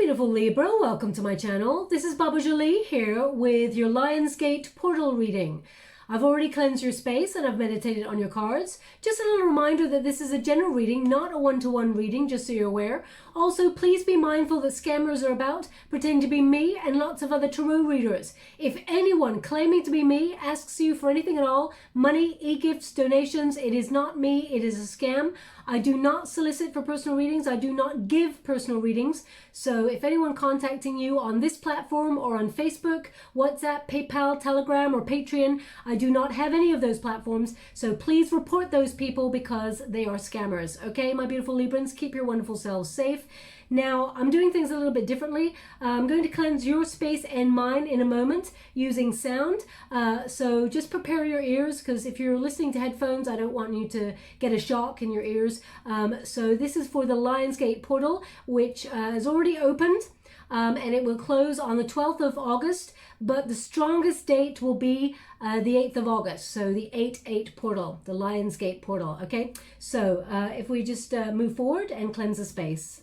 beautiful Libra, welcome to my channel. This is Baba Jolie here with your Lionsgate portal reading. I've already cleansed your space and I've meditated on your cards. Just a little reminder that this is a general reading, not a one-to-one reading, just so you're aware. Also, please be mindful that scammers are about, pretending to be me and lots of other tarot readers. If anyone claiming to be me asks you for anything at all, money, e-gifts, donations, it is not me, it is a scam. I do not solicit for personal readings. I do not give personal readings. So if anyone contacting you on this platform or on Facebook, WhatsApp, PayPal, Telegram, or Patreon, I do not have any of those platforms. So please report those people because they are scammers. Okay, my beautiful Librans, keep your wonderful selves safe. Now, I'm doing things a little bit differently. I'm going to cleanse your space and mine in a moment using sound. So just prepare your ears, because if you're listening to headphones, I don't want you to get a shock in your ears. So this is for the Lionsgate portal, which is already opened. And it will close on the 12th of August, but the strongest date will be the 8th of August. So the 8/8 portal, the Lionsgate portal. Okay, so if we just move forward and cleanse the space.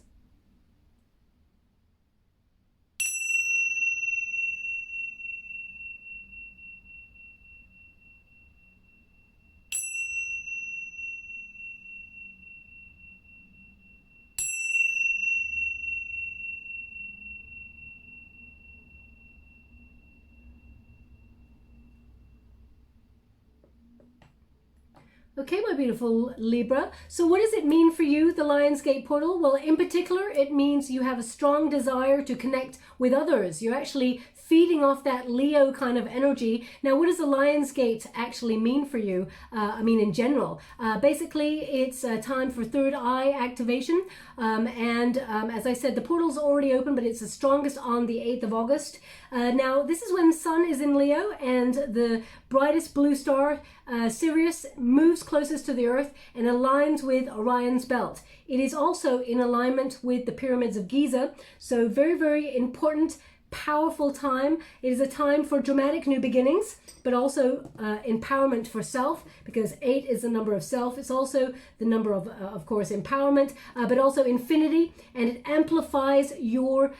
Okay, my beautiful Libra. So what does it mean for you, the Lionsgate portal? Well, in particular, it means you have a strong desire to connect with others. You're actually feeding off that Leo kind of energy. Now, what does the Lionsgate actually mean for you? I mean, in general. Basically, it's time for third eye activation. As I said, the portal's already open, but it's the strongest on the 8th of August. Now, this is when Sun is in Leo and the brightest blue star, Sirius, moves closest to the Earth and aligns with Orion's belt. It is also in alignment with the pyramids of Giza. So very, very important, powerful time. It is a time for dramatic new beginnings, but also empowerment for self, because 8 is the number of self. It's also the number of course, empowerment, but also infinity, and it amplifies your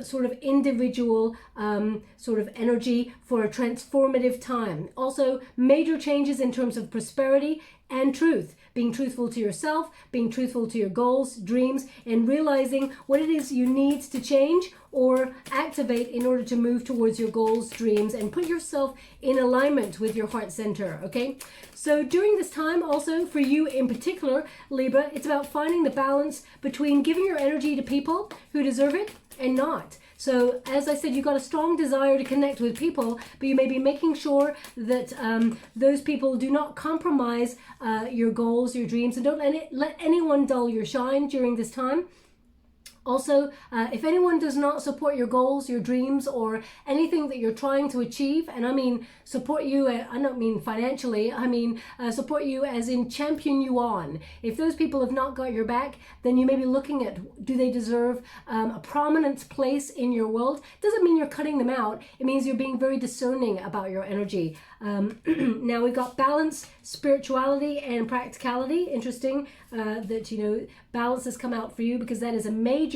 sort of individual sort of energy for a transformative time. Also, major changes in terms of prosperity and truth, being truthful to yourself, being truthful to your goals, dreams, and realizing what it is you need to change or activate in order to move towards your goals, dreams, and put yourself in alignment with your heart center, okay? So during this time, also for you in particular, Libra, it's about finding the balance between giving your energy to people who deserve it and not. So as I said, you've got a strong desire to connect with people, but you may be making sure that those people do not compromise your goals, your dreams, and don't let anyone dull your shine during this time. Also, if anyone does not support your goals, your dreams, or anything that you're trying to achieve, and I mean support you, I don't mean financially, I mean support you as in champion you on. If those people have not got your back, then you may be looking at, do they deserve a prominent place in your world? Doesn't mean you're cutting them out. It means you're being very discerning about your energy. Now we've got balance, spirituality, and practicality. Interesting that, you know, balance has come out for you, because that is a major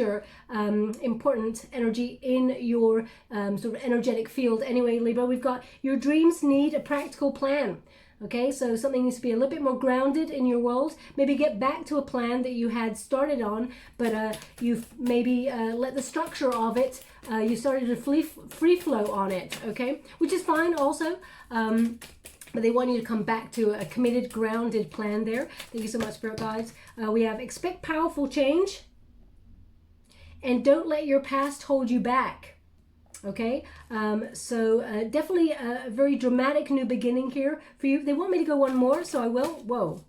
important energy in your sort of energetic field. Anyway, Libra, we've got your dreams need a practical plan. Okay, so something needs to be a little bit more grounded in your world. Maybe get back to a plan that you had started on, but you've maybe let the structure of it, you started a free flow on it, okay? Which is fine also. But they want you to come back to a committed, grounded plan there. Thank you so much, Spirit Guides. We have expect powerful change and don't let your past hold you back. Okay, so definitely a very dramatic new beginning here for you. They want me to go one more, so I will. Whoa.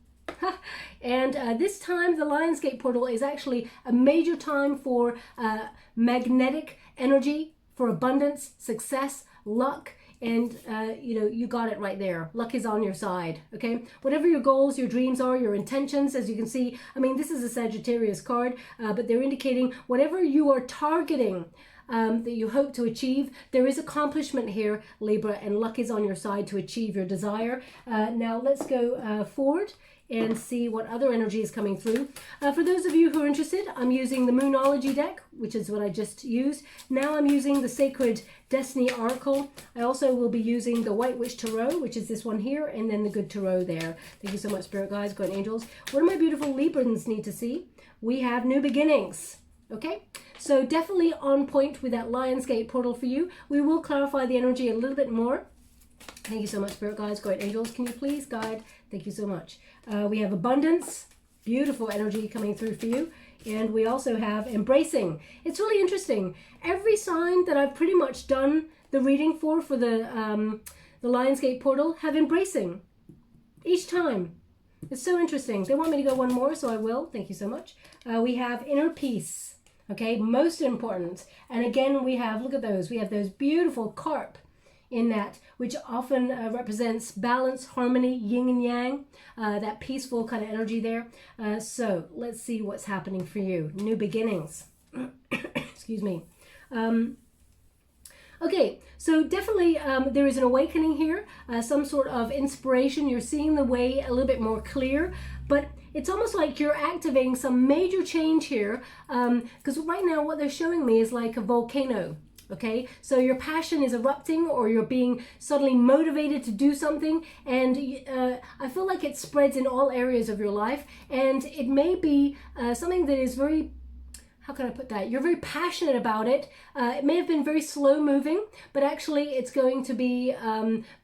And this time the Lionsgate portal is actually a major time for magnetic energy, for abundance, success, luck. And, you know, you got it right there. Luck is on your side, okay? Whatever your goals, your dreams are, your intentions, as you can see, I mean, this is a Sagittarius card, but they're indicating whatever you are targeting, that you hope to achieve. There is accomplishment here, Libra, and luck is on your side to achieve your desire. Now let's go forward and see what other energy is coming through. For those of you who are interested, I'm using the Moonology deck, which is what I just used. Now I'm using the Sacred Destiny Oracle. I also will be using the White Witch Tarot, which is this one here, and then the Good Tarot there. Thank you so much, Spirit Guides, Guardian Angels. What do my beautiful Librans need to see? We have new beginnings. Okay, so definitely on point with that Lionsgate portal for you. We will clarify the energy a little bit more. Thank you so much, Spirit Guides, Guardian Angels. Can you please guide? Thank you so much. We have abundance, beautiful energy coming through for you. And we also have embracing. It's really interesting. Every sign that I've pretty much done the reading for the Lionsgate portal have embracing each time. It's so interesting. They want me to go one more, so I will. Thank you so much. We have inner peace. Okay, most important. And again, we have, look at those. We have those beautiful carp in that, which often represents balance, harmony, yin and yang, that peaceful kind of energy there. So let's see what's happening for you. New beginnings. Excuse me. Okay, so definitely there is an awakening here, some sort of inspiration. You're seeing the way a little bit more clear, but it's almost like you're activating some major change here, because right now what they're showing me is like a volcano. Okay, so your passion is erupting, or you're being suddenly motivated to do something, and I feel like it spreads in all areas of your life, and it may be something that is very, how can I put that? You're very passionate about it. It may have been very slow moving, but actually it's going to be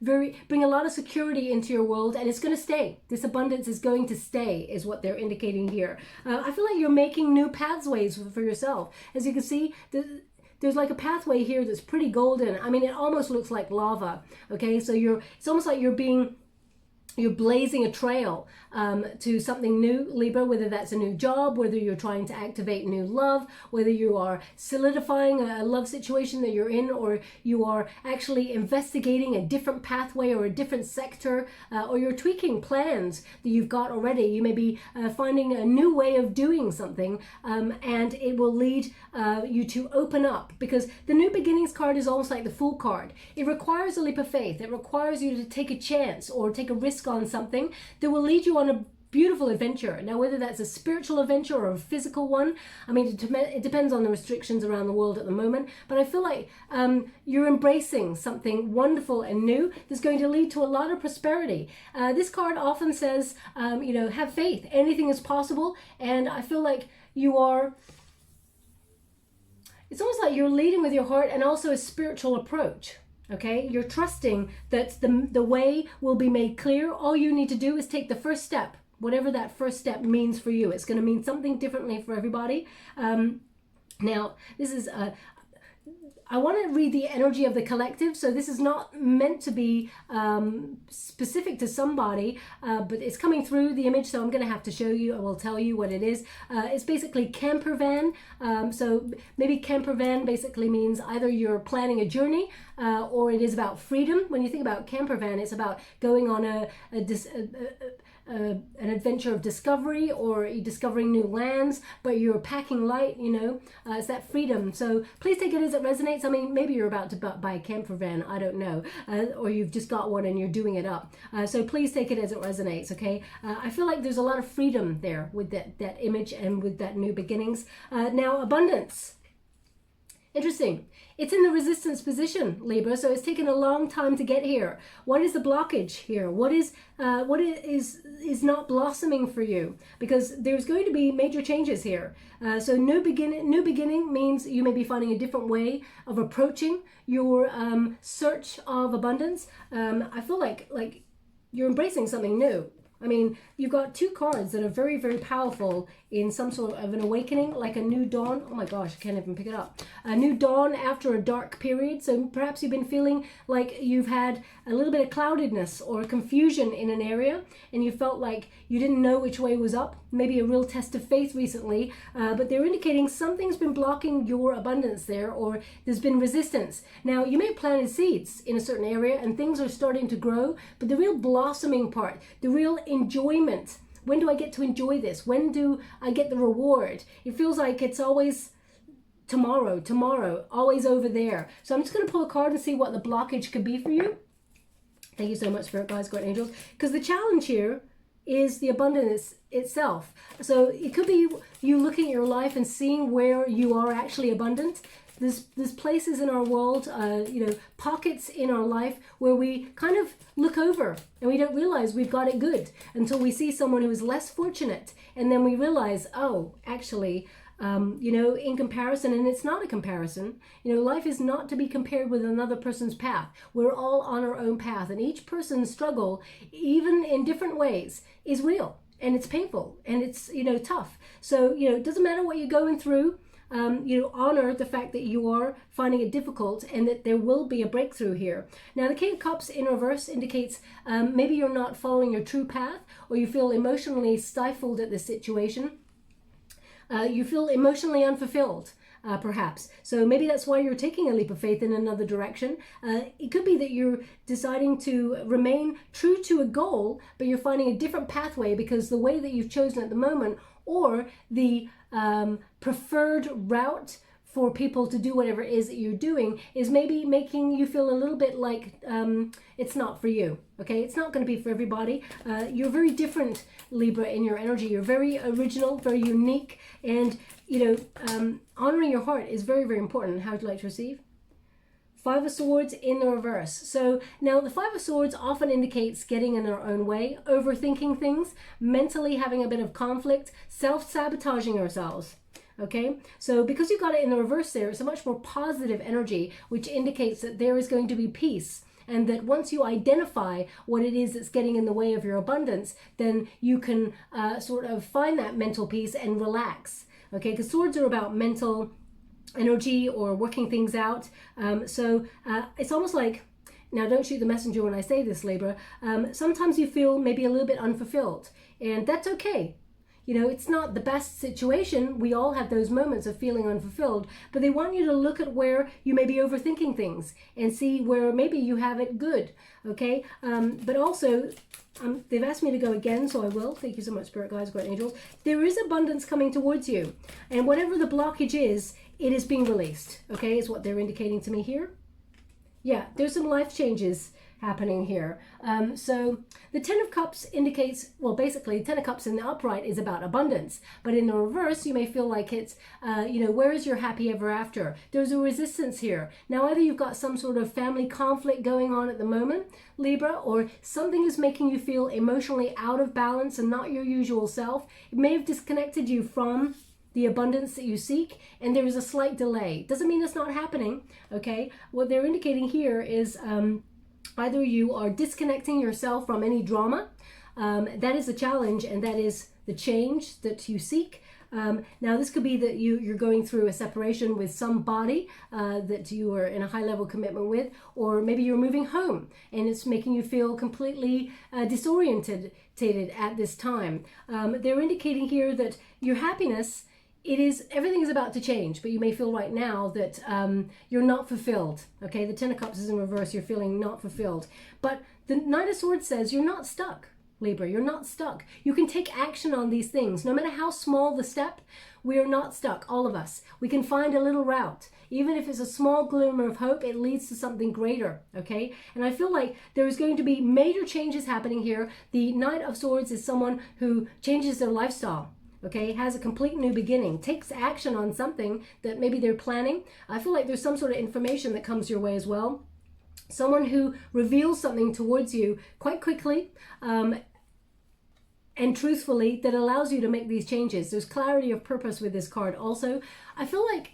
bring a lot of security into your world, and it's going to stay. This abundance is going to stay, is what they're indicating here. I feel like you're making new pathways for yourself. As you can see, there's like a pathway here that's pretty golden. I mean, it almost looks like lava. Okay, so it's almost like you're blazing a trail to something new, Libra, whether that's a new job, whether you're trying to activate new love, whether you are solidifying a love situation that you're in, or you are actually investigating a different pathway or a different sector, or you're tweaking plans that you've got already. You may be finding a new way of doing something, and it will lead you to open up, because the new beginnings card is almost like the Fool card. It requires a leap of faith. It requires you to take a chance or take a risk on something that will lead you on a beautiful adventure. Now, whether that's a spiritual adventure or a physical one, I mean, it depends on the restrictions around the world at the moment, but I feel like you're embracing something wonderful and new that's going to lead to a lot of prosperity. This card often says, you know, have faith, anything is possible, and I feel like you are, it's almost like you're leading with your heart and also a spiritual approach. Okay, you're trusting that the way will be made clear. All you need to do is take the first step, whatever that first step means for you. It's going to mean something differently for everybody. Now, this is I want to read the energy of the collective, so this is not meant to be specific to somebody, but it's coming through the image, so I'm going to have to show you. I will tell you what it is. It's basically camper van. So maybe camper van basically means either you're planning a journey, or it is about freedom. When you think about camper van, it's about going on an adventure of discovery, or you're discovering new lands, but you're packing light, you know, it's that freedom. So please take it as it resonates. I mean, maybe you're about to buy a camper van, I don't know, or you've just got one and you're doing it up. So please take it as it resonates, okay? I feel like there's a lot of freedom there with that image and with that new beginnings. Now, abundance. Interesting. It's in the resistance position, Libra, so it's taken a long time to get here. What is the blockage here? What is not blossoming for you? Because there's going to be major changes here. So new beginning means you may be finding a different way of approaching your search of abundance. I feel like you're embracing something new. I mean, you've got two cards that are very, very powerful in some sort of an awakening, like a new dawn. Oh my gosh, I can't even pick it up. A new dawn after a dark period. So perhaps you've been feeling like you've had a little bit of cloudedness or confusion in an area, and you felt like you didn't know which way was up. Maybe a real test of faith recently, but they're indicating something's been blocking your abundance there, or there's been resistance. Now, you may have planted seeds in a certain area and things are starting to grow, but the real blossoming part, the real enjoyment, when do I get to enjoy this? When do I get the reward? It feels like it's always tomorrow, always over there. So I'm just going to pull a card and see what the blockage could be for you. Thank you so much, Spirit Guides, Guardian Angels. Because the challenge here is the abundance itself. So it could be you looking at your life and seeing where you are actually abundant. There's places in our world, pockets in our life where we kind of look over and we don't realize we've got it good until we see someone who is less fortunate. And then we realize, oh, actually, in comparison, and it's not a comparison, life is not to be compared with another person's path. We're all on our own path, and each person's struggle, even in different ways, is real, and it's painful, and it's, tough. So, it doesn't matter what you're going through. Honor the fact that you are finding it difficult and that there will be a breakthrough here. Now, the King of Cups in reverse indicates maybe you're not following your true path, or you feel emotionally stifled at this situation. You feel emotionally unfulfilled, perhaps. So maybe that's why you're taking a leap of faith in another direction. It could be that you're deciding to remain true to a goal, but you're finding a different pathway because the way that you've chosen at the moment, or the preferred route for people to do whatever it is that you're doing, is maybe making you feel a little bit like it's not for you. Okay, it's not going to be for everybody. You're very different, Libra, in your energy. You're very original, very unique, and honoring your heart is very, very important. How would you like to receive? Five of Swords in the reverse. So now the Five of Swords often indicates getting in our own way, overthinking things, mentally having a bit of conflict, self-sabotaging ourselves. Okay, so because you got it in the reverse there, it's a much more positive energy, which indicates that there is going to be peace. And that once you identify what it is that's getting in the way of your abundance, then you can sort of find that mental peace and relax. Okay, because swords are about mental energy or working things out. So it's almost like, now don't shoot the messenger when I say this, Libra, sometimes you feel maybe a little bit unfulfilled, and that's okay. It's not the best situation. We all have those moments of feeling unfulfilled, but they want you to look at where you may be overthinking things and see where maybe you have it good, okay? But also, they've asked me to go again, so I will. Thank you so much, Spirit Guides, Guardian Angels. There is abundance coming towards you, and whatever the blockage is, it is being released, okay, is what they're indicating to me here. Yeah, there's some life changes happening here. So the Ten of Cups indicates, well, basically, Ten of Cups in the upright is about abundance, but in the reverse, you may feel like it's, where is your happy ever after? There's a resistance here. Now, either you've got some sort of family conflict going on at the moment, Libra, or something is making you feel emotionally out of balance and not your usual self. It may have disconnected you from the abundance that you seek, and there is a slight delay. Doesn't mean it's not happening, okay? What they're indicating here is either you are disconnecting yourself from any drama. That is a challenge, and that is the change that you seek. Now, this could be that you're going through a separation with somebody that you are in a high-level commitment with, or maybe you're moving home, and it's making you feel completely disoriented at this time. They're indicating here that your happiness, everything is about to change, but you may feel right now that you're not fulfilled. Okay, the Ten of Cups is in reverse. You're feeling not fulfilled. But the Knight of Swords says you're not stuck, Libra. You're not stuck. You can take action on these things. No matter how small the step, we are not stuck, all of us. We can find a little route. Even if it's a small glimmer of hope, it leads to something greater, okay? And I feel like there is going to be major changes happening here. The Knight of Swords is someone who changes their lifestyle. Okay, has a complete new beginning, takes action on something that maybe they're planning. I feel like there's some sort of information that comes your way as well. Someone who reveals something towards you quite quickly and truthfully that allows you to make these changes. There's clarity of purpose with this card also. I feel like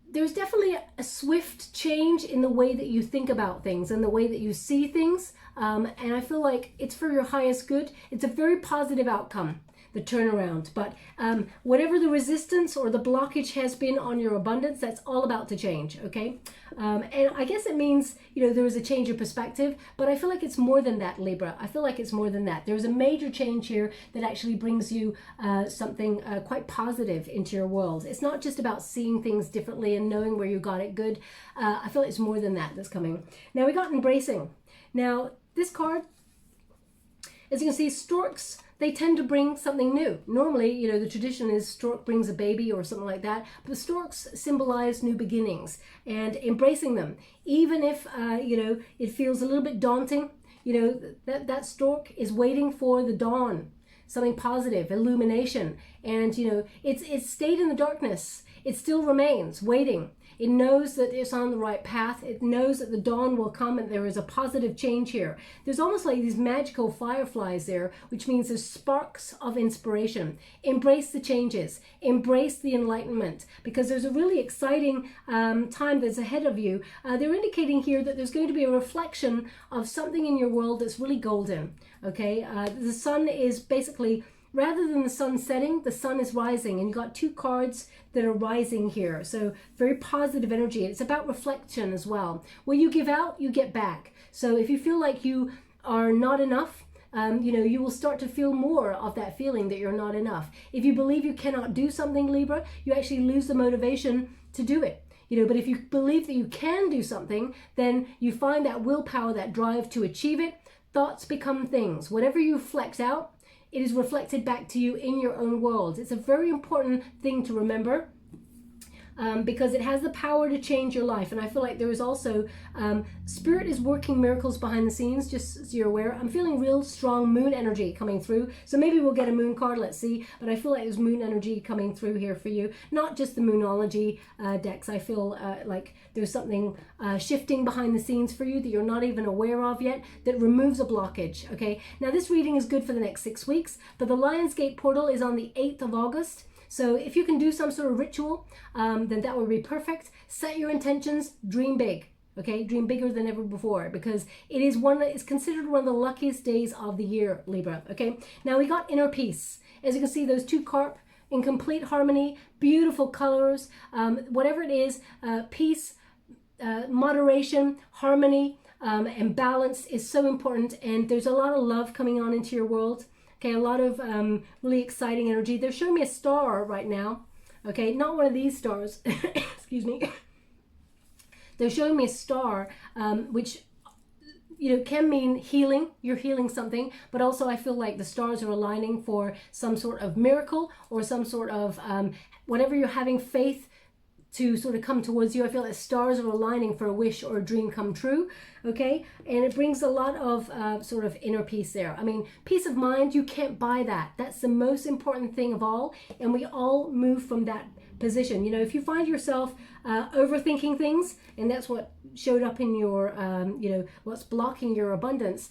there's definitely a swift change in the way that you think about things and the way that you see things. And I feel like it's for your highest good. It's a very positive outcome, the turnaround. But whatever the resistance or the blockage has been on your abundance, that's all about to change, okay? And I guess it means, there is a change of perspective, but I feel like it's more than that, Libra. I feel like it's more than that. There's a major change here that actually brings you something quite positive into your world. It's not just about seeing things differently and knowing where you got it good. I feel like it's more than that that's coming. Now, we got embracing. Now, this card As you can see, storks, they tend to bring something new. Normally, you know, the tradition is stork brings a baby or something like that, but storks symbolize new beginnings and embracing them. Even if, you know, it feels a little bit daunting, you know, that stork is waiting for the dawn, something positive, illumination. And, you know, it's stayed in the darkness. It still remains waiting. It knows that it's on the right path. It knows that the dawn will come and there is a positive change here. There's almost like these magical fireflies there, which means there's sparks of inspiration. Embrace the changes. Embrace the enlightenment, because there's a really exciting time that's ahead of you. They're indicating here that there's going to be a reflection of something in your world that's really golden. Okay, the sun is basically, rather than the sun setting, the sun is rising, and you've got two cards that are rising here. So very positive energy. It's about reflection as well. What you give out, you get back. So if you feel like you are not enough, you know, you will start to feel more of that feeling that you're not enough. If you believe you cannot do something, Libra, you actually lose the motivation to do it. You know, but if you believe that you can do something, then you find that willpower, that drive to achieve it. Thoughts become things. Whatever you flex out, it is reflected back to you in your own world. It's a very important thing to remember, because it has the power to change your life. And I feel like there is also, Spirit is working miracles behind the scenes, just so you're aware. I'm feeling real strong moon energy coming through. So maybe we'll get a moon card, let's see. But I feel like there's moon energy coming through here for you. Not just the Moonology decks. I feel like there's something shifting behind the scenes for you that you're not even aware of yet, that removes a blockage, okay? Now this reading is good for the next 6 weeks, but the Lionsgate portal is on the 8th of August. So if you can do some sort of ritual, then that would be perfect. Set your intentions, dream big, okay? Dream bigger than ever before, because it is it's considered one of the luckiest days of the year, Libra, okay? Now we got inner peace. As you can see, those two carp in complete harmony, beautiful colors, whatever it is, peace, moderation, harmony, and balance is so important. And there's a lot of love coming on into your world. Okay, a lot of really exciting energy. They're showing me a star right now. Okay, not one of these stars. Excuse me. They're showing me a star, which, you know, can mean healing. You're healing something, but also I feel like the stars are aligning for some sort of miracle or some sort of whatever you're having faith to sort of come towards you. I feel like stars are aligning for a wish or a dream come true, okay? And it brings a lot of sort of inner peace there. I mean, peace of mind, you can't buy that. That's the most important thing of all, and we all move from that position. You know, if you find yourself overthinking things, and that's what showed up in your, you know, what's blocking your abundance,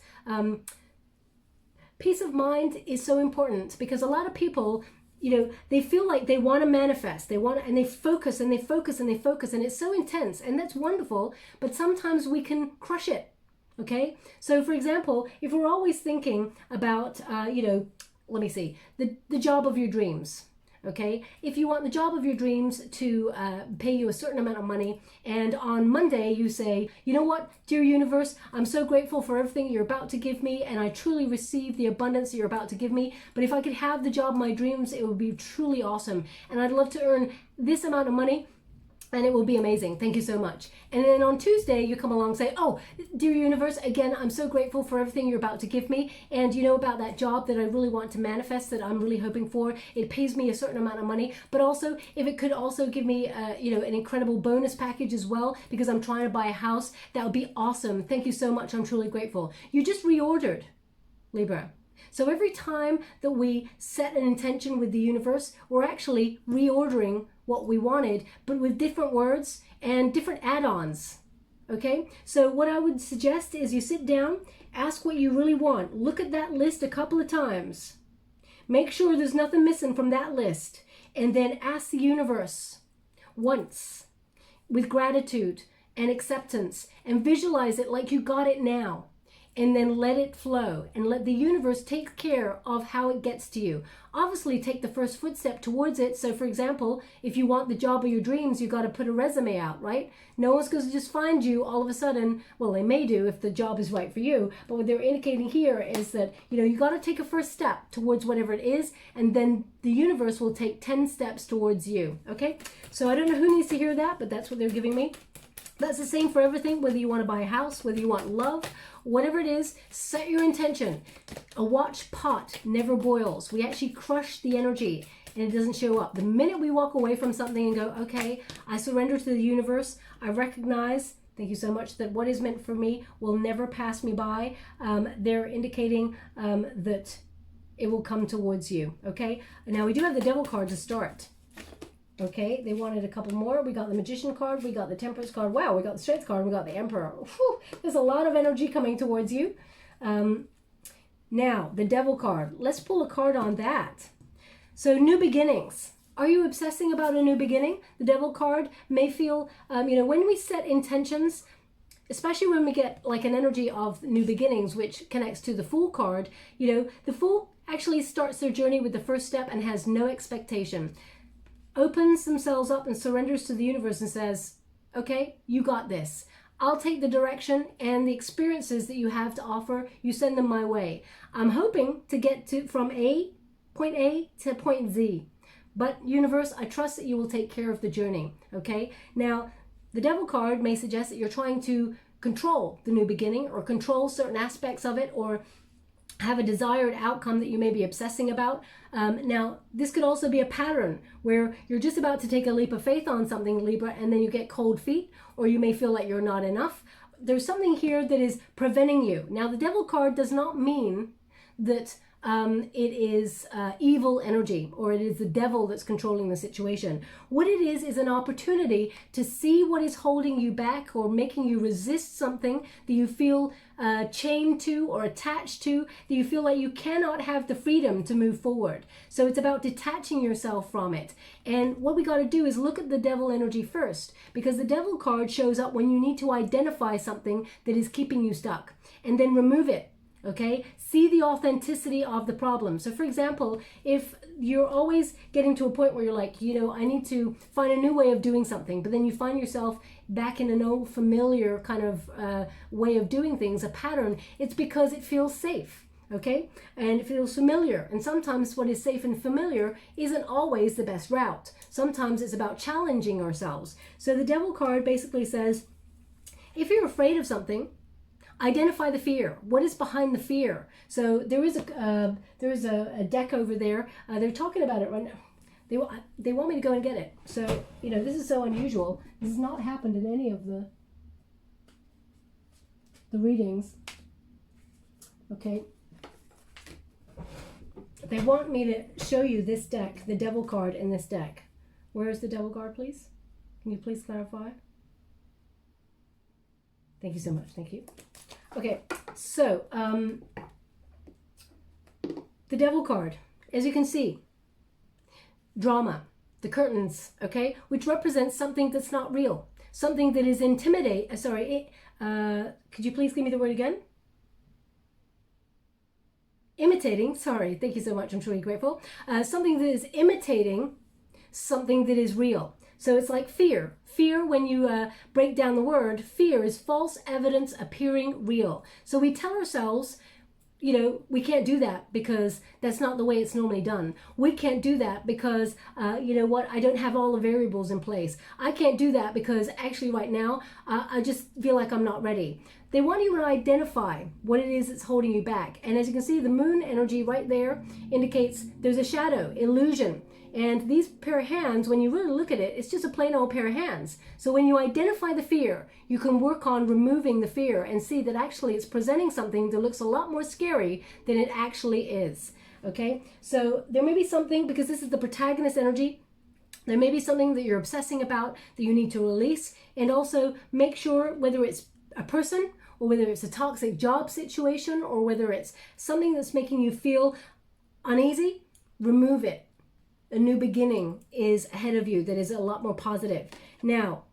peace of mind is so important, because a lot of people, you know, they feel like they want to manifest, and they focus and they focus and they focus, and it's so intense, and that's wonderful, but sometimes we can crush it, okay? So for example, if we're always thinking about, you know, let me see, the job of your dreams, okay? If you want the job of your dreams to pay you a certain amount of money, and on Monday you say, you know what, dear universe, I'm so grateful for everything you're about to give me, and I truly receive the abundance that you're about to give me, but if I could have the job of my dreams, it would be truly awesome, and I'd love to earn this amount of money, and it will be amazing. Thank you so much. And then on Tuesday, you come along and say, oh, dear universe, again, I'm so grateful for everything you're about to give me. And you know about that job that I really want to manifest, that I'm really hoping for. It pays me a certain amount of money. But also, if it could also give me, you know, an incredible bonus package as well, because I'm trying to buy a house, that would be awesome. Thank you so much. I'm truly grateful. You just reordered, Libra. So every time that we set an intention with the universe, we're actually reordering what we wanted, but with different words and different add-ons, okay? So what I would suggest is you sit down, ask what you really want, look at that list a couple of times, make sure there's nothing missing from that list, and then ask the universe once with gratitude and acceptance, and visualize it like you got it now. And then let it flow, and let the universe take care of how it gets to you. Obviously, take the first footstep towards it. So for example, if you want the job of your dreams, you got to put a resume out, right? No one's going to just find you all of a sudden. Well, they may do if the job is right for you, but what they're indicating here is that, you know, you got to take a first step towards whatever it is, and then the universe will take 10 steps towards you, okay? So I don't know who needs to hear that, but that's what they're giving me. That's the same for everything, whether you want to buy a house, whether you want love, whatever it is, set your intention. A watch pot never boils. We actually crush the energy and it doesn't show up. The minute we walk away from something and go, okay, I surrender to the universe, I recognize, thank you so much, that what is meant for me will never pass me by. They're indicating that it will come towards you, okay? Now we do have the Devil card to start. Okay, they wanted a couple more. We got the Magician card, we got the Temperance card. Wow, we got the Strength card, we got the Emperor. Whew, there's a lot of energy coming towards you. Now, the Devil card. Let's pull a card on that. So, new beginnings. Are you obsessing about a new beginning? The Devil card may feel, when we set intentions, especially when we get like an energy of new beginnings, which connects to the Fool card, the Fool actually starts their journey with the first step and has no expectation. Opens themselves up and surrenders to the universe and says, okay, you got this. I'll take the direction and the experiences that you have to offer. You send them my way. I'm hoping to get from point A to point Z. But universe, I trust that you will take care of the journey. Okay. Now, the Devil card may suggest that you're trying to control the new beginning or control certain aspects of it or have a desired outcome that you may be obsessing about. Now, this could also be a pattern where you're just about to take a leap of faith on something, Libra, and then you get cold feet, or you may feel like you're not enough. There's something here that is preventing you. Now, the Devil card does not mean that it is evil energy or it is the devil that's controlling the situation. What it is an opportunity to see what is holding you back or making you resist something that you feel chained to or attached to, that you feel like you cannot have the freedom to move forward. So it's about detaching yourself from it. And what we got to do is look at the Devil energy first, because the Devil card shows up when you need to identify something that is keeping you stuck and then remove it. Okay, see the authenticity of the problem. So for example, if you're always getting to a point where you're like, I need to find a new way of doing something, but then you find yourself back in an old familiar kind of way of doing things, a pattern, it's because it feels safe. Okay, and it feels familiar. And sometimes what is safe and familiar isn't always the best route. Sometimes it's about challenging ourselves. So the Devil card basically says, if you're afraid of something, identify the fear. What is behind the fear? So there is a deck over there. They're talking about it right now. They want me to go and get it. So this is so unusual. This has not happened in any of the readings. Okay. They want me to show you this deck, the Devil card in this deck. Where is the Devil card, please? Can you please clarify? Thank you so much. Thank you. Okay, so the Devil card, as you can see, drama, the curtains, okay, which represents something that's not real, something that is could you please give me the word again? Imitating, sorry, thank you so much, I'm truly grateful. Something that is imitating something that is real. So it's like fear. Fear, when you break down the word, fear is false evidence appearing real. So we tell ourselves, we can't do that because that's not the way it's normally done. We can't do that because, I don't have all the variables in place. I can't do that because actually right now, I just feel like I'm not ready. They want you to identify what it is that's holding you back. And as you can see, the moon energy right there indicates there's a shadow, illusion. And these pair of hands, when you really look at it, it's just a plain old pair of hands. So when you identify the fear, you can work on removing the fear and see that actually it's presenting something that looks a lot more scary than it actually is. Okay, so there may be something, because this is the protagonist energy, there may be something that you're obsessing about that you need to release. And also make sure, whether it's a person or whether it's a toxic job situation or whether it's something that's making you feel uneasy, remove it. A new beginning is ahead of you that is a lot more positive. Now,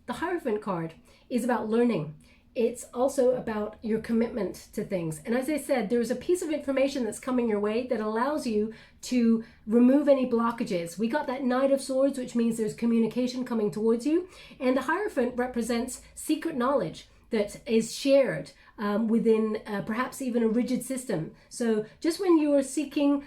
the Hierophant card is about learning. It's also about your commitment to things. And as I said, there's a piece of information that's coming your way that allows you to remove any blockages. We got that Knight of Swords, which means there's communication coming towards you. And the Hierophant represents secret knowledge. that is shared within perhaps even a rigid system. So just when you are seeking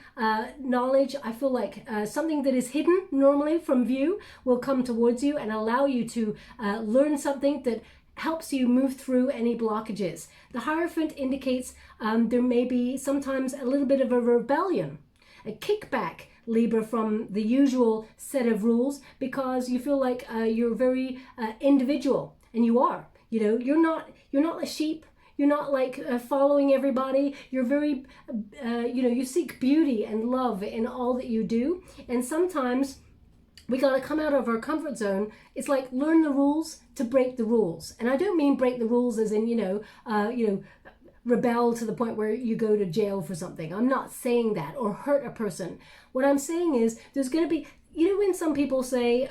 knowledge, I feel like something that is hidden normally from view will come towards you and allow you to learn something that helps you move through any blockages. The Hierophant indicates there may be sometimes a little bit of a rebellion, a kickback, Libra, from the usual set of rules, because you feel like you're very individual, and you are. You know, you're not a sheep. You're not like following everybody. You're very, you know, you seek beauty and love in all that you do. And sometimes we got to come out of our comfort zone. It's like learn the rules to break the rules. And I don't mean break the rules as in, you know, rebel to the point where you go to jail for something. I'm not saying that, or hurt a person. What I'm saying is there's going to be, you know, when some people say,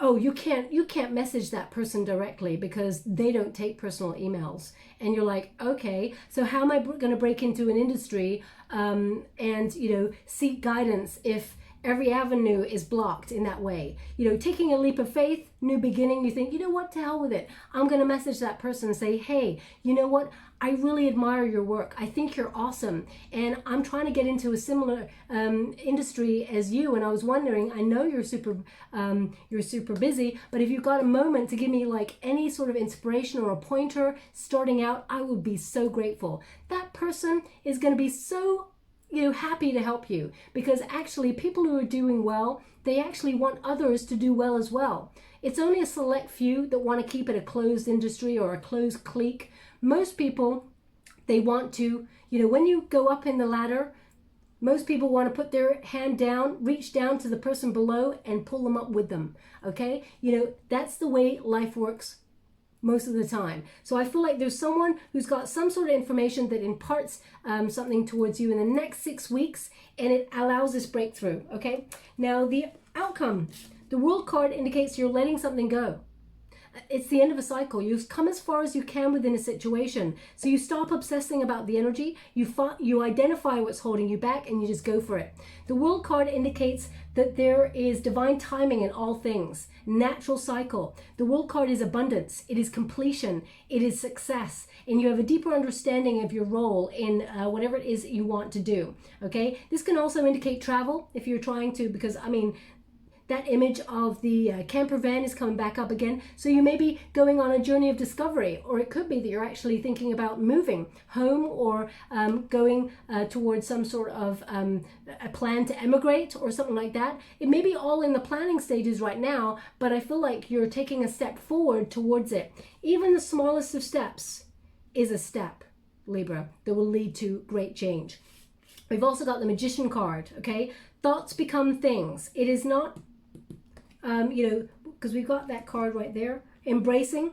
oh, you can't message that person directly because they don't take personal emails. And you're like, okay, so how am I going to break into an industry and, you know, seek guidance if every avenue is blocked in that way? You know, taking a leap of faith, new beginning, you think, you know what, to hell with it. I'm going to message that person and say, hey, you know what? I really admire your work. I think you're awesome. And I'm trying to get into a similar industry as you. And I was wondering, I know you're super busy, but if you've got a moment to give me like any sort of inspiration or a pointer starting out, I would be so grateful. That person is going to be so, you know, happy to help you, because actually people who are doing well, they actually want others to do well as well. It's only a select few that want to keep it a closed industry or a closed clique. Most people, they want to, you know, when you go up in the ladder, most people want to put their hand down, reach down to the person below and pull them up with them. Okay? You know, that's the way life works most of the time. So I feel like there's someone who's got some sort of information that imparts something towards you in the next 6 weeks, and it allows this breakthrough. Okay? Now the outcome, the World card indicates you're letting something go. It's the end of a cycle. You've come as far as you can within a situation. So you stop obsessing about the energy, you identify what's holding you back, and you just go for it. The World card indicates that there is divine timing in all things, natural cycle. The World card is abundance, it is completion, it is success, and you have a deeper understanding of your role in whatever it is that you want to do. Okay, this can also indicate travel if you're trying to, because I mean, that image of the camper van is coming back up again. So you may be going on a journey of discovery, or it could be that you're actually thinking about moving home, or going towards some sort of a plan to emigrate or something like that. It may be all in the planning stages right now, but I feel like you're taking a step forward towards it. Even the smallest of steps is a step, Libra, that will lead to great change. We've also got the Magician card, okay? Thoughts become things. It is not you know, because we've got that card right there, embracing,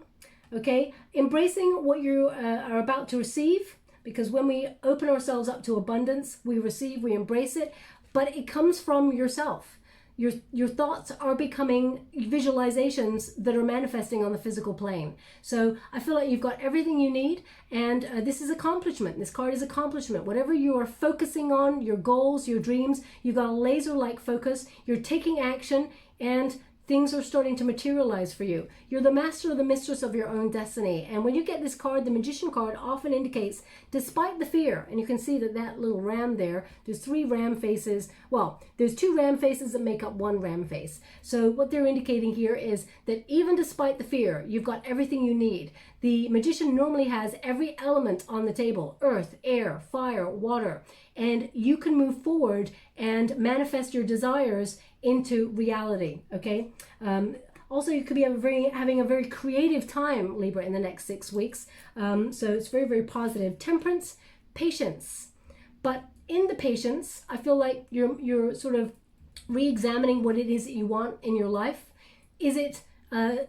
okay? Embracing what you are about to receive, because when we open ourselves up to abundance, we receive, we embrace it, but it comes from yourself. Your thoughts are becoming visualizations that are manifesting on the physical plane. So I feel like you've got everything you need, and this is accomplishment. This card is accomplishment. Whatever you are focusing on, your goals, your dreams, you've got a laser-like focus, you're taking action, and things are starting to materialize for you. You're the master or the mistress of your own destiny. And when you get this card, the Magician card often indicates, despite the fear, and you can see that that little ram there, there's 3 ram faces. Well, there's 2 ram faces that make up 1 ram face. So what they're indicating here is that even despite the fear, you've got everything you need. The Magician normally has every element on the table: earth, air, fire, water. And you can move forward and manifest your desires into reality, okay? Also, you could be having a very creative time, Libra, in the next 6 weeks. So it's very, very positive. Temperance, patience. But in the patience, I feel like you're sort of re-examining what it is that you want in your life. Is it,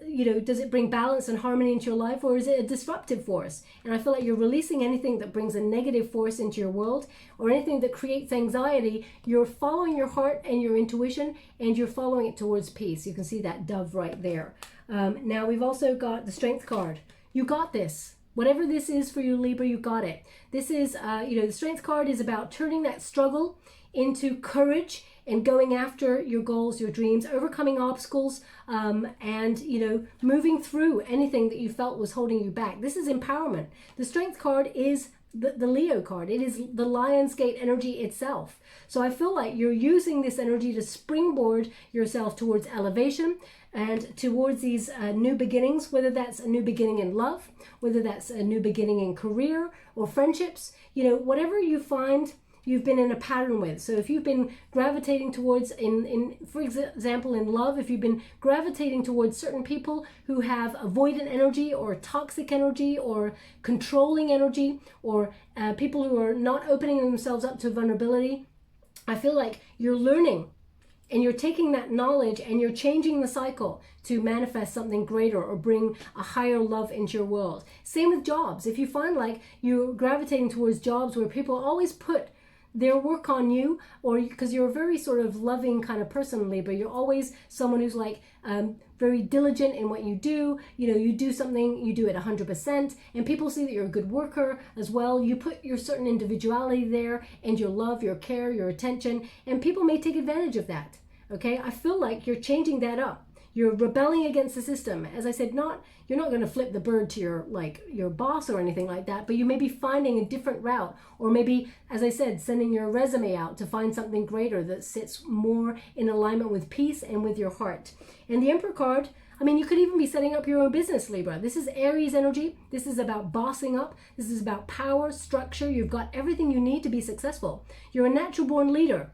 you know, does it bring balance and harmony into your life, or is it a disruptive force? And I feel like you're releasing anything that brings a negative force into your world, or anything that creates anxiety. You're following your heart and your intuition, and you're following it towards peace. You can see that dove right there. Now we've also got the Strength card. You got this. Whatever this is for you, Libra, you got it. This is, you know, the Strength card is about turning that struggle into courage and going after your goals, your dreams, overcoming obstacles, and, you know, moving through anything that you felt was holding you back. This is empowerment. The Strength card is the Leo card. It is the Lionsgate energy itself. So I feel like you're using this energy to springboard yourself towards elevation and towards these new beginnings, whether that's a new beginning in love, whether that's a new beginning in career or friendships, you know, whatever you find you've been in a pattern with. So if you've been gravitating towards, for example, in love, if you've been gravitating towards certain people who have avoidant energy or toxic energy or controlling energy, or people who are not opening themselves up to vulnerability, I feel like you're learning and you're taking that knowledge and you're changing the cycle to manifest something greater or bring a higher love into your world. Same with jobs. If you find like you're gravitating towards jobs where people always put their work on you, or because you're a very sort of loving kind of person, Libra, you're always someone who's like very diligent in what you do. You know, you do something, you do it 100%, and people see that you're a good worker as well. You put your certain individuality there and your love, your care, your attention, and people may take advantage of that. Okay, I feel like you're changing that up. You're rebelling against the system. As I said, you're not going to flip the bird to your boss or anything like that, but you may be finding a different route, or maybe, as I said, sending your resume out to find something greater that sits more in alignment with peace and with your heart. And the Emperor card, I mean, you could even be setting up your own business, Libra. This is Aries energy. This is about bossing up. This is about power, structure. You've got everything you need to be successful. You're a natural born leader.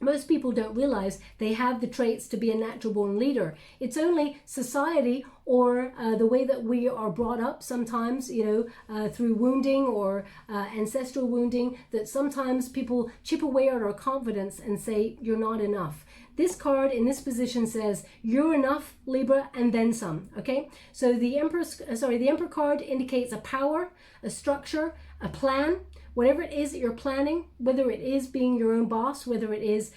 Most people don't realize they have the traits to be a natural born leader. It's only society or the way that we are brought up sometimes, you know, through wounding or ancestral wounding, that sometimes people chip away at our confidence and say, you're not enough. This card in this position says, you're enough, Libra, and then some, okay? So the Emperor card indicates a power, a structure, a plan. Whatever it is that you're planning, whether it is being your own boss, whether it is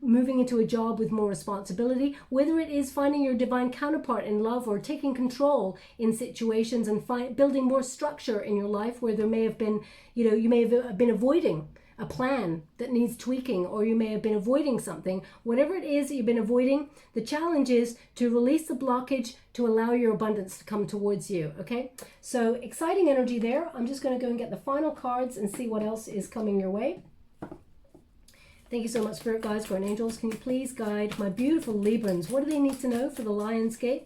moving into a job with more responsibility, whether it is finding your divine counterpart in love or taking control in situations and building more structure in your life where there may have been, you know, you may have been avoiding a plan that needs tweaking, or you may have been avoiding something. Whatever it is that you've been avoiding, the challenge is to release the blockage to allow your abundance to come towards you, okay? So exciting energy there. I'm just going to go and get the final cards and see what else is coming your way. Thank you so much, Spirit Guides, Guardian Angels. Can you please guide my beautiful Librans? What do they need to know for the Lionsgate?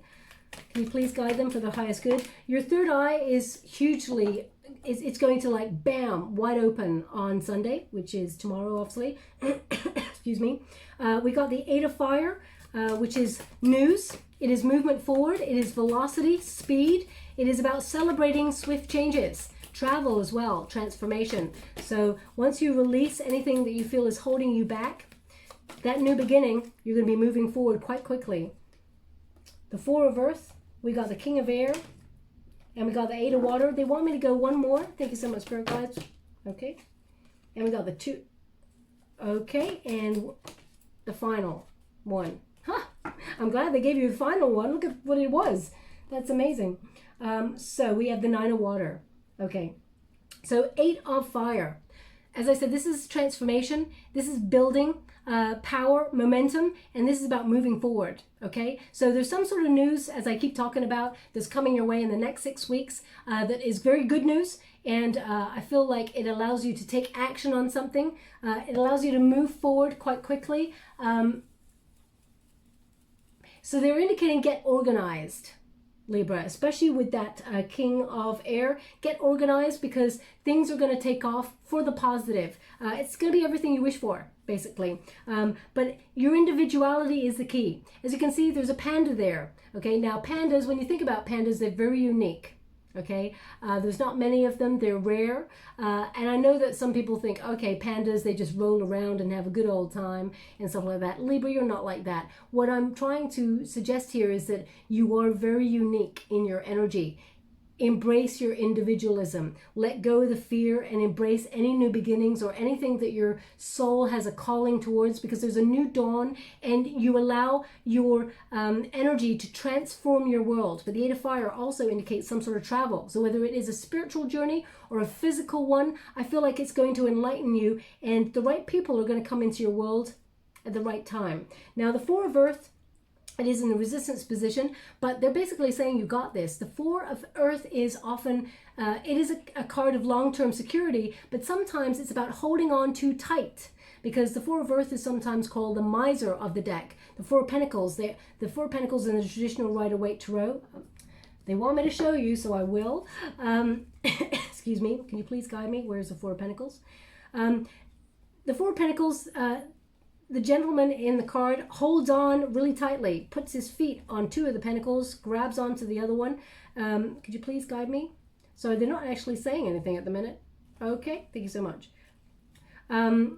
Can you please guide them for their highest good? Your third eye is hugely... It's going to like bam, wide open on Sunday, which is tomorrow, obviously. Excuse me. We got the Eight of Fire, which is news. It is movement forward. It is velocity, speed. It is about celebrating swift changes. Travel as well, transformation. So once you release anything that you feel is holding you back, that new beginning, you're going to be moving forward quite quickly. The Four of Earth, we got the King of Air, and we got the Eight of Water. They want me to go one more. Thank you so much, Spirit Guides. Okay. And we got the Two. Okay. And the final one. Huh. I'm glad they gave you the final one. Look at what it was. That's amazing. So we have the Nine of Water. Okay. So Eight of Fire. As I said, this is transformation. This is building power, momentum, and this is about moving forward, okay? So there's some sort of news, as I keep talking about, that's coming your way in the next 6 weeks that is very good news, and I feel like it allows you to take action on something. It allows you to move forward quite quickly. So they're indicating get organized, Libra, especially with that King of Air. Get organized because things are going to take off for the positive. It's going to be everything you wish for, basically. But your individuality is the key. As you can see, there's a panda there. Okay, now pandas, when you think about pandas, they're very unique. Okay, there's not many of them. They're rare. And I know that some people think, okay, pandas, they just roll around and have a good old time and stuff like that. Libra, you're not like that. What I'm trying to suggest here is that you are very unique in your energy. embrace your individualism. Let go of the fear and embrace any new beginnings or anything that your soul has a calling towards, because there's a new dawn and you allow your energy to transform your world. But the Eight of Fire also indicates some sort of travel. So whether it is a spiritual journey or a physical one, I feel like it's going to enlighten you, and the right people are going to come into your world at the right time. Now, the Four of Earth, it is in the resistance position, but they're basically saying you got this. The Four of Earth is often, it is a card of long-term security, but sometimes it's about holding on too tight, because the Four of Earth is sometimes called the miser of the deck. The Four of Pentacles, the Four of Pentacles in the traditional Rider-Waite Tarot. They want me to show you, so I will. Excuse me, can you please guide me? Where's the Four of Pentacles? The Four of Pentacles, the gentleman in the card holds on really tightly, puts his feet on two of the pentacles, grabs onto the other one. Could you please guide me? So they're not actually saying anything at the minute. Okay, thank you so much. Can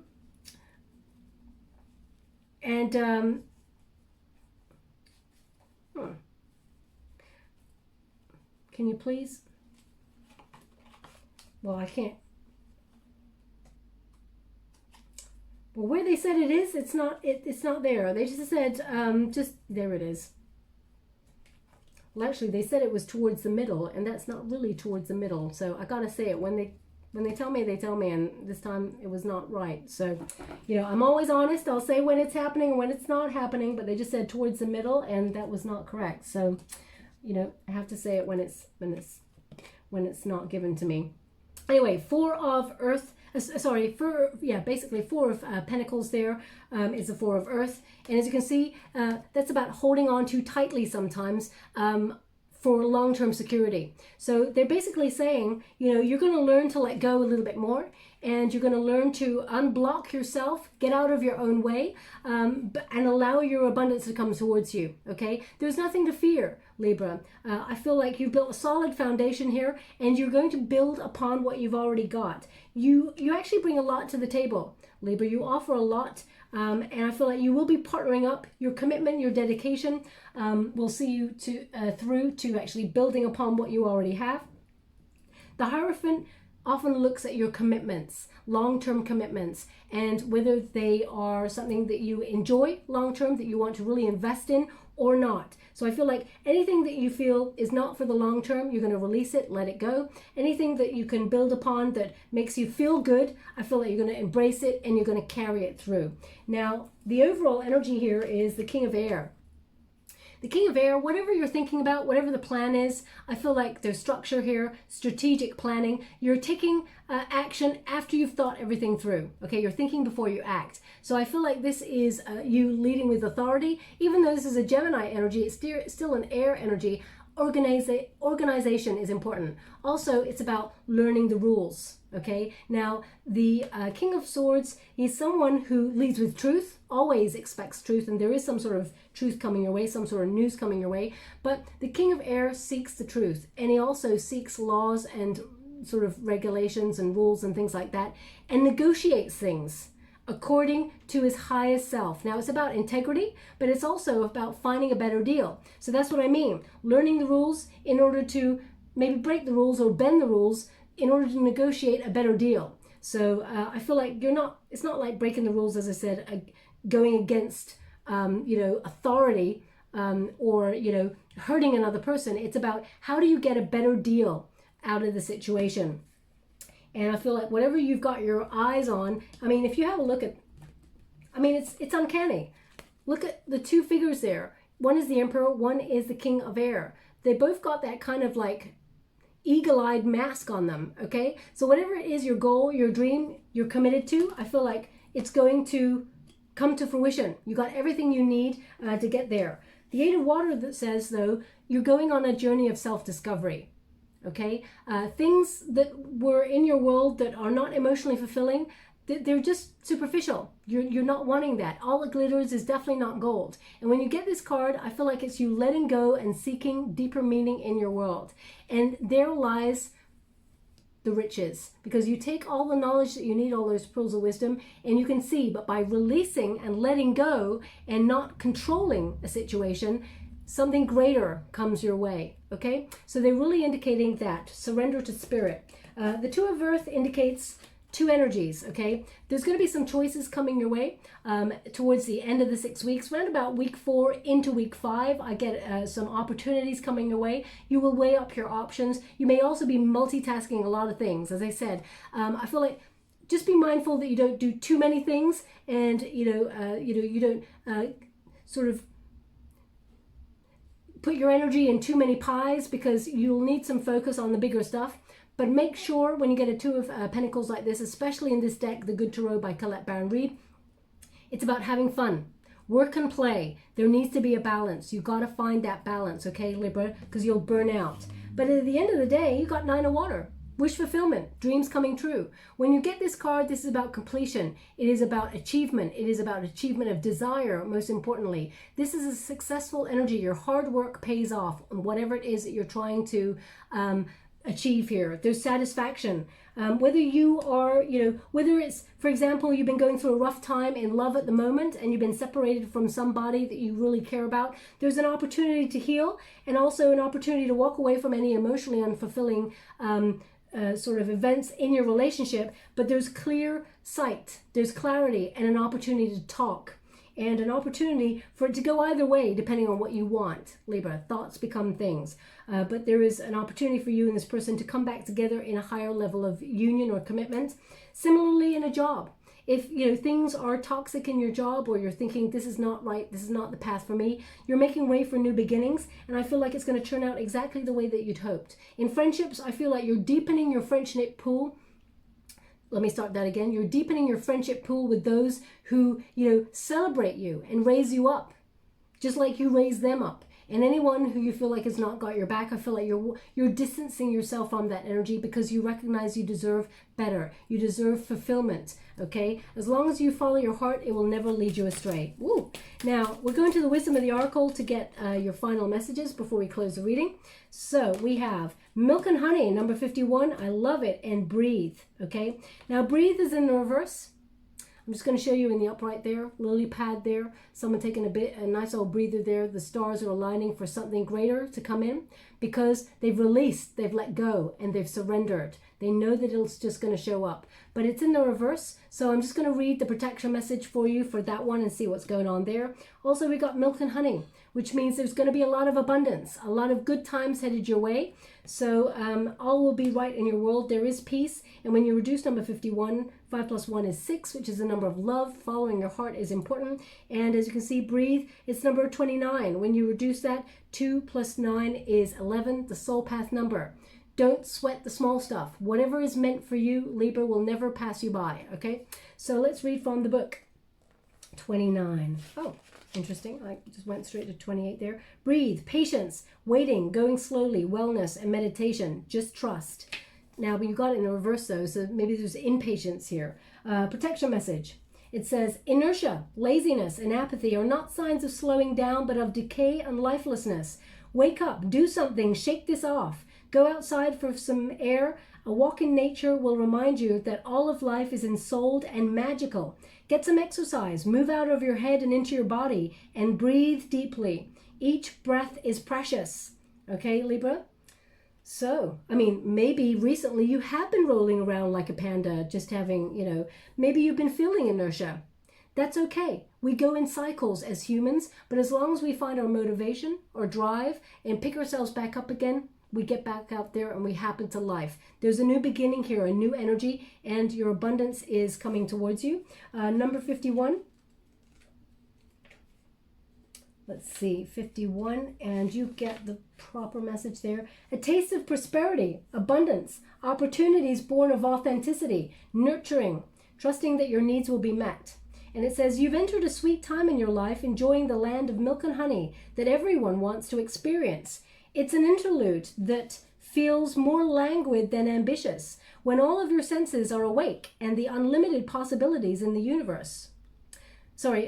you please? Well, I can't. Well, where they said it is, it's not there. They just said, just, there it is. Well, actually, they said it was towards the middle, and that's not really towards the middle. So I gotta say it. When they tell me, they tell me, and this time it was not right. So, you know, I'm always honest. I'll say when it's happening and when it's not happening, but they just said towards the middle, and that was not correct. So, you know, I have to say it when it's not given to me. Anyway, Four of Earth. Basically Four of Pentacles there is the Four of Earth. And as you can see, that's about holding on too tightly sometimes for long-term security. So they're basically saying, you know, you're going to learn to let go a little bit more, and you're going to learn to unblock yourself, get out of your own way, and allow your abundance to come towards you, okay? There's nothing to fear, Libra. I feel like you've built a solid foundation here, and you're going to build upon what you've already got. You actually bring a lot to the table, Libra. You offer a lot, and I feel like you will be partnering up. Your commitment, your dedication will see you through to actually building upon what you already have. The Hierophant often looks at your commitments, long-term commitments, and whether they are something that you enjoy long-term, that you want to really invest in or not. So I feel like anything that you feel is not for the long term, you're going to release it, let it go. Anything that you can build upon that makes you feel good, I feel like you're going to embrace it and you're going to carry it through. Now, the overall energy here is the King of Air. The King of Air, whatever you're thinking about, whatever the plan is, I feel like there's structure here, strategic planning. You're taking action after you've thought everything through. Okay, you're thinking before you act. So I feel like this is you leading with authority. Even though this is a Gemini energy, it's still an air energy. Organization is important. Also, it's about learning the rules. Okay, now the King of Swords, he's someone who leads with truth, always expects truth, and there is some sort of truth coming your way, some sort of news coming your way. But the King of Air seeks the truth, and he also seeks laws and sort of regulations and rules and things like that, and negotiates things according to his highest self. Now, it's about integrity, but it's also about finding a better deal. So that's what I mean. Learning the rules in order to maybe break the rules or bend the rules in order to negotiate a better deal. So I feel like it's not like breaking the rules, as I said, going against, authority or, hurting another person. It's about how do you get a better deal out of the situation. And I feel like whatever you've got your eyes on, I mean, if you have a look at, I mean, it's uncanny. Look at the two figures there. One is the Emperor, one is the King of Air. They both got that kind of like eagle-eyed mask on them, okay? So whatever it is, your goal, your dream, you're committed to, I feel like it's going to come to fruition. You got everything you need to get there. The Eight of Water that says, though, you're going on a journey of self-discovery. Okay, things that were in your world that are not emotionally fulfilling, they're just superficial. You're not wanting that. All that glitters is definitely not gold. And when you get this card, I feel like it's you letting go and seeking deeper meaning in your world. And there lies the riches, because you take all the knowledge that you need, all those pearls of wisdom, and you can see, but by releasing and letting go and not controlling a situation, something greater comes your way, okay? So they're really indicating that. Surrender to spirit. The Two of Earth indicates two energies, okay? There's going to be some choices coming your way towards the end of the 6 weeks. Around about week 4 into week 5, I get some opportunities coming your way. You will weigh up your options. You may also be multitasking a lot of things. As I said, I feel like just be mindful that you don't do too many things, and you don't sort of put your energy in too many pies, because you'll need some focus on the bigger stuff. But make sure when you get a Two of Pentacles like this, especially in this deck, the Good Tarot by Colette Baron-Reid, it's about having fun. Work and play. There needs to be a balance. You got to find that balance, okay, Libra, because you'll burn out. But at the end of the day, you got Nine of Water. Wish fulfillment, dreams coming true. When you get this card, this is about completion. It is about achievement. It is about achievement of desire, most importantly. This is a successful energy. Your hard work pays off on whatever it is that you're trying to achieve here. There's satisfaction. Whether you are, whether it's, for example, you've been going through a rough time in love at the moment and you've been separated from somebody that you really care about, there's an opportunity to heal, and also an opportunity to walk away from any emotionally unfulfilling sort of events in your relationship. But there's clear sight, there's clarity, and an opportunity to talk, and an opportunity for it to go either way depending on what you want, Libra. Thoughts become things. But there is an opportunity for you and this person to come back together in a higher level of union or commitment. Similarly in a job. If things are toxic in your job, or you're thinking this is not right, this is not the path for me, you're making way for new beginnings, and I feel like it's going to turn out exactly the way that you'd hoped. In friendships, I feel like you're deepening your friendship pool. Let me start that again. You're deepening your friendship pool with those who, celebrate you and raise you up, just like you raise them up. And anyone who you feel like has not got your back, I feel like you're distancing yourself from that energy, because you recognize you deserve better. You deserve fulfillment, okay? As long as you follow your heart, it will never lead you astray. Woo. Now, we're going to the Wisdom of the Oracle to get your final messages before we close the reading. So we have Milk and Honey, number 51. I love it. And Breathe, okay? Now, Breathe is in the reverse. I'm just going to show you in the upright there, lily pad there, someone taking a nice old breather there. The stars are aligning for something greater to come in, because they've released, they've let go, and they've surrendered. They know that it's just going to show up, but it's in the reverse. So I'm just going to read the protection message for you for that one and see what's going on there. Also, we got Milk and Honey, which means there's going to be a lot of abundance, a lot of good times headed your way. So all will be right in your world. There is peace. And when you reduce number 51, 5 plus 1 is 6, which is the number of love. Following your heart is important. And as you can see, Breathe, it's number 29. When you reduce that, 2 plus 9 is 11, the soul path number. Don't sweat the small stuff. Whatever is meant for you, Libra, will never pass you by, okay? So let's read from the book. 29. Oh, interesting. I just went straight to 28 there. Breathe, patience, waiting, going slowly, wellness, and meditation. Just trust. Now, you got it in reverse though, so maybe there's impatience here. Protection message. It says, inertia, laziness, and apathy are not signs of slowing down, but of decay and lifelessness. Wake up, do something, shake this off. Go outside for some air. A walk in nature will remind you that all of life is ensouled and magical. Get some exercise, move out of your head and into your body, and breathe deeply. Each breath is precious. Okay, Libra? So, maybe recently you have been rolling around like a panda, just having, maybe you've been feeling inertia. That's okay. We go in cycles as humans, but as long as we find our motivation or drive and pick ourselves back up again, we get back out there and we happen to life. There's a new beginning here, a new energy, and your abundance is coming towards you. Number 51. Let's see, 51, and you get the proper message there. A taste of prosperity, abundance, opportunities born of authenticity, nurturing, trusting that your needs will be met. And it says, you've entered a sweet time in your life, enjoying the land of milk and honey that everyone wants to experience. It's an interlude that feels more languid than ambitious, when all of your senses are awake and the unlimited possibilities in the universe.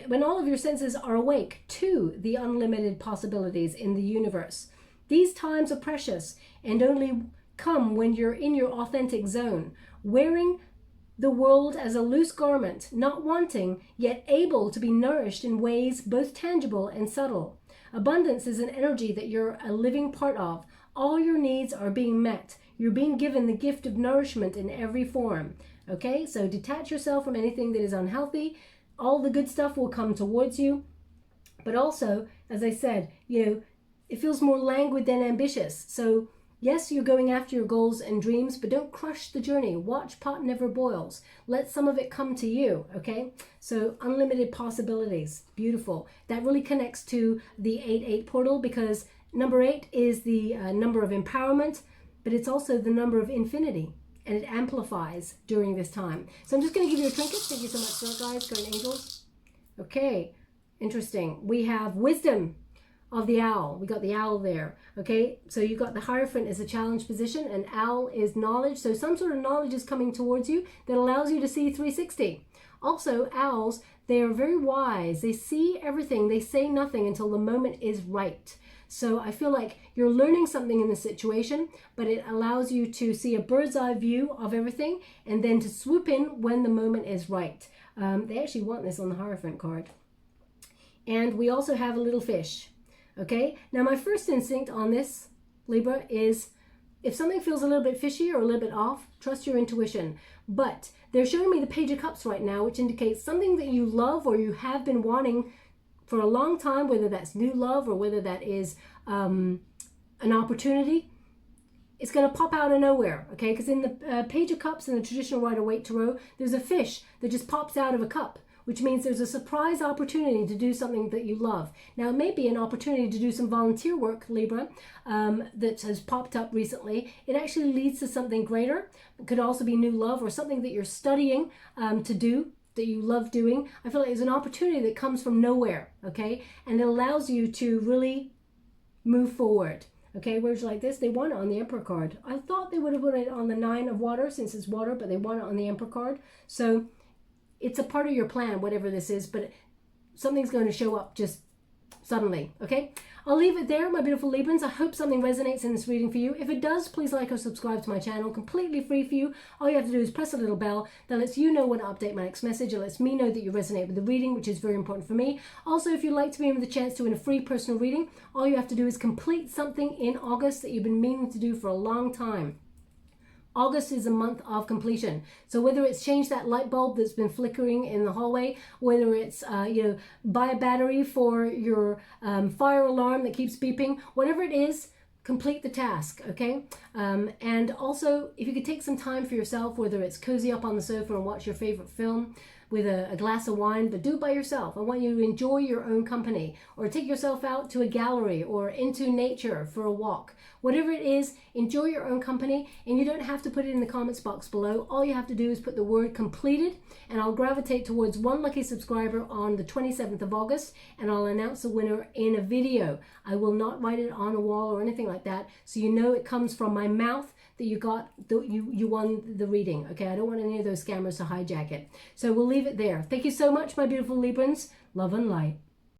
When all of your senses are awake to the unlimited possibilities in the universe. These times are precious and only come when you're in your authentic zone, wearing the world as a loose garment, not wanting, yet able to be nourished in ways both tangible and subtle. Abundance is an energy that you're a living part of. All your needs are being met. You're being given the gift of nourishment in every form. Okay, so detach yourself from anything that is unhealthy. All the good stuff will come towards you. But also, as I said, it feels more languid than ambitious. So yes, you're going after your goals and dreams, but don't crush the journey. Watch pot never boils. Let some of it come to you, okay? So unlimited possibilities. Beautiful. That really connects to the 8-8 portal, because number 8 is the number of empowerment, but it's also the number of infinity, and it amplifies during this time. So I'm just going to give you a trinket. Thank you so much for it, guys. Guardian angels. Okay, interesting. We have wisdom of the owl. We got the owl there. Okay, so you got the Hierophant as a challenge position, and owl is knowledge. So some sort of knowledge is coming towards you that allows you to see 360. Also, owls, they are very wise. They see everything. They say nothing until the moment is right. So I feel like you're learning something in the situation, but it allows you to see a bird's eye view of everything and then to swoop in when the moment is right. They actually want this on the Hierophant card. And we also have a little fish. Okay, now my first instinct on this, Libra, is if something feels a little bit fishy or a little bit off, trust your intuition. But they're showing me the Page of Cups right now, which indicates something that you love or you have been wanting for a long time, whether that's new love or whether that is an opportunity. It's going to pop out of nowhere, okay? Because in the Page of Cups in the traditional Rider-Waite Tarot, there's a fish that just pops out of a cup, which means there's a surprise opportunity to do something that you love. Now, it may be an opportunity to do some volunteer work, Libra, that has popped up recently. It actually leads to something greater. It could also be new love or something that you're studying to do that you love doing. I feel like it's an opportunity that comes from nowhere, okay? And it allows you to really move forward. Okay, words like this, they want it on the Emperor card. I thought they would have put it on the 9 of water since it's water, but they want it on the Emperor card. So it's a part of your plan, whatever this is, but something's going to show up just suddenly, okay? I'll leave it there, my beautiful Librans. I hope something resonates in this reading for you. If it does, please like or subscribe to my channel. Completely free for you. All you have to do is press a little bell that lets you know when to update my next message. It lets me know that you resonate with the reading, which is very important for me. Also, if you'd like to be in with a chance to win a free personal reading, all you have to do is complete something in August that you've been meaning to do for a long time. August is a month of completion. So whether it's change that light bulb that's been flickering in the hallway, whether it's buy a battery for your fire alarm that keeps beeping, whatever it is, complete the task, okay? And also, if you could take some time for yourself, whether it's cozy up on the sofa and watch your favorite film with a glass of wine, but do it by yourself. I want you to enjoy your own company, or take yourself out to a gallery or into nature for a walk. Whatever it is, enjoy your own company, and you don't have to put it in the comments box below. All you have to do is put the word completed, and I'll gravitate towards one lucky subscriber on the 27th of August, and I'll announce the winner in a video. I will not write it on a wall or anything like that, so you know it comes from my mouth that you won the reading. Okay, I don't want any of those scammers to hijack it. So we'll leave it there. Thank you so much, my beautiful Librans. Love and light.